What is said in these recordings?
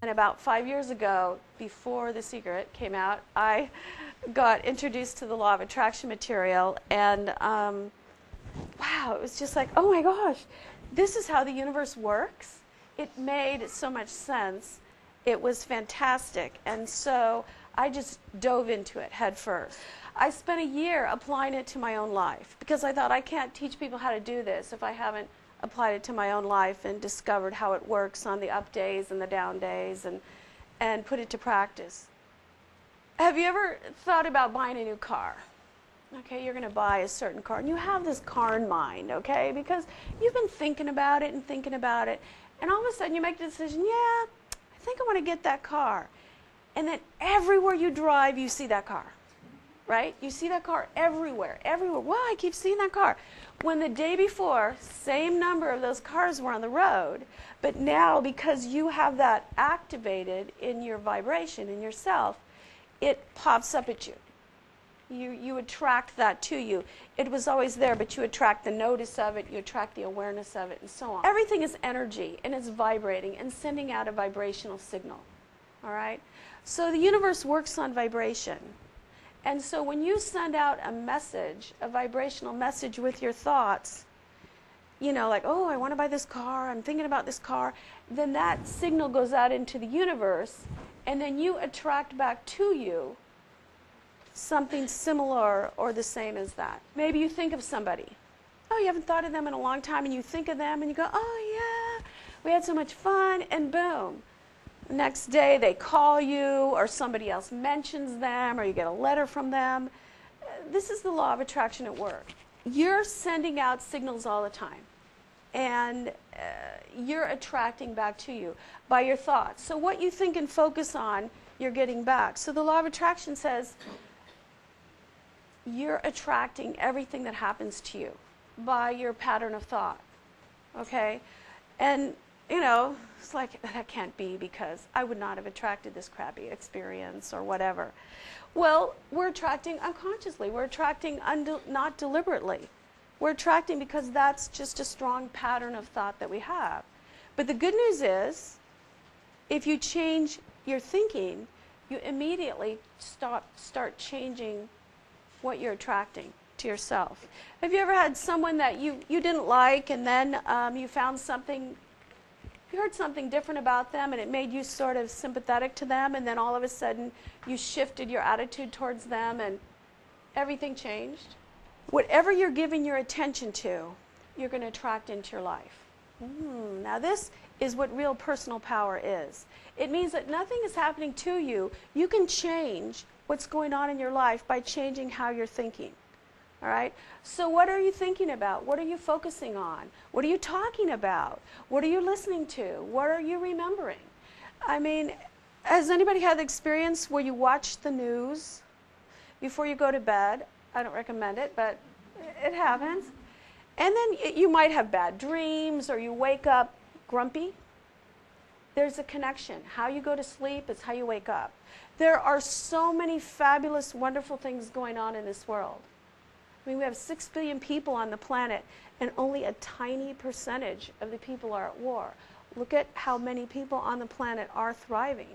And about 5 years ago, before The Secret came out, I got introduced to the law of attraction material, and wow, it was just like, oh my gosh, this is how the universe works. It made so much sense. It was fantastic, and so I just dove into it head first. I spent a year applying it to my own life because I thought I can't teach people how to do this if I haven't applied it to my own life and discovered how it works on the up days and the down days and put it to practice. Have you ever thought about buying a new car? Okay, you're going to buy a certain car, and you have this car in mind, okay, because you've been thinking about it, and all of a sudden you make the decision, yeah, I think I want to get that car. And then everywhere you drive, you see that car, right? You see that car everywhere, everywhere. Wow, I keep seeing that car. When the day before, same number of those cars were on the road, but now because you have that activated in your vibration, in yourself, it pops up at you. You attract that to you. It was always there, but you attract the notice of it, you attract the awareness of it, and so on. Everything is energy, and it's vibrating and sending out a vibrational signal, all right? So the universe works on vibration. And so when you send out a message, a vibrational message with your thoughts, you know, like, oh, I want to buy this car, I'm thinking about this car, then that signal goes out into the universe, and then you attract back to you something similar or the same as that. Maybe you think of somebody. Oh, you haven't thought of them in a long time, and you think of them, and you go, oh, yeah, we had so much fun, and boom. The next day they call you, or somebody else mentions them, or you get a letter from them. This is the law of attraction at work. You're sending out signals all the time, and you're attracting back to you by your thoughts. So what you think and focus on, you're getting back. So the law of attraction says you're attracting everything that happens to you by your pattern of thought, okay? And you know, it's like, that can't be because I would not have attracted this crappy experience or whatever. Well, we're attracting unconsciously. We're attracting not deliberately. We're attracting because that's just a strong pattern of thought that we have. But the good news is, if you change your thinking, you immediately start changing what you're attracting to yourself. Have you ever had someone that you didn't like, and then you found something, you heard something different about them, and it made you sort of sympathetic to them, and then all of a sudden you shifted your attitude towards them and everything changed? Whatever you're giving your attention to, you're going to attract into your life. Now this is what real personal power is. It means that nothing is happening to you. You can change what's going on in your life by changing how you're thinking. All right? So what are you thinking about? What are you focusing on? What are you talking about? What are you listening to? What are you remembering? I mean, has anybody had the experience where you watch the news before you go to bed? I don't recommend it, but it happens. And then you might have bad dreams, or you wake up grumpy. There's a connection. How you go to sleep is how you wake up. There are so many fabulous, wonderful things going on in this world. I mean, we have 6 billion people on the planet, and only a tiny percentage of the people are at war. Look at how many people on the planet are thriving.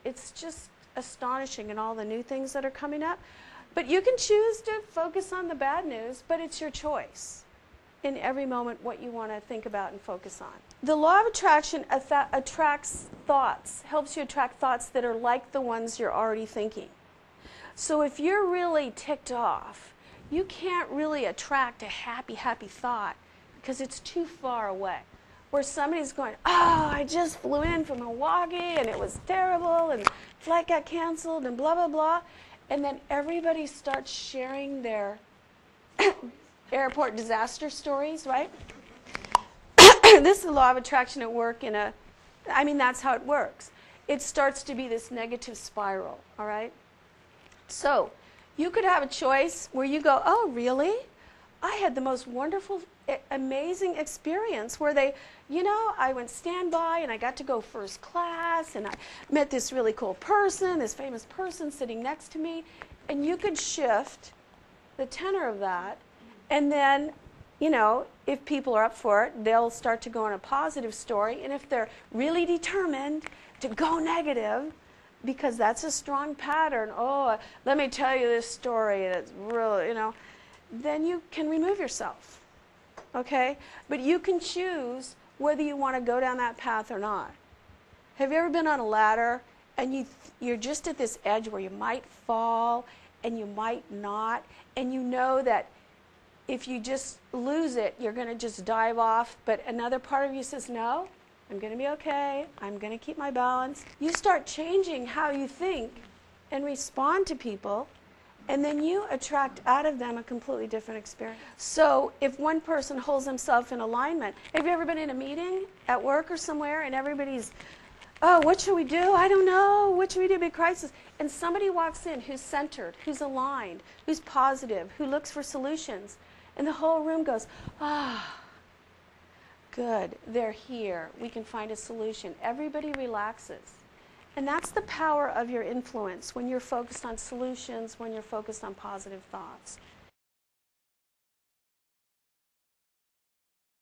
It's just astonishing, and all the new things that are coming up. But you can choose to focus on the bad news, but it's your choice in every moment what you want to think about and focus on. The law of attraction attracts thoughts, helps you attract thoughts that are like the ones you're already thinking. So if you're really ticked off, you can't really attract a happy, happy thought because it's too far away. Where somebody's going, oh, I just flew in from Milwaukee and it was terrible and flight got canceled and blah, blah, blah. And then everybody starts sharing their airport disaster stories, right? This is the law of attraction at work I mean, that's how it works. It starts to be this negative spiral, all right? So you could have a choice where you go, oh, really? I had the most wonderful, amazing experience where I went standby and I got to go first class and I met this really cool person, this famous person sitting next to me. And you could shift the tenor of that, and then, you know, if people are up for it, they'll start to go on a positive story. And if they're really determined to go negative, because that's a strong pattern, oh, let me tell you this story that's really, you know, then you can remove yourself, okay? But you can choose whether you want to go down that path or not. Have you ever been on a ladder and you're just at this edge where you might fall and you might not, and you know that if you just lose it, you're going to just dive off, but another part of you says, no, I'm going to be okay, I'm going to keep my balance. You start changing how you think and respond to people, and then you attract out of them a completely different experience. So if one person holds himself in alignment, have you ever been in a meeting at work or somewhere and everybody's, oh, what should we do? I don't know. What should we do? Big crisis. And somebody walks in who's centered, who's aligned, who's positive, who looks for solutions. And the whole room goes, ah, good, they're here. We can find a solution. Everybody relaxes. And that's the power of your influence when you're focused on solutions, when you're focused on positive thoughts.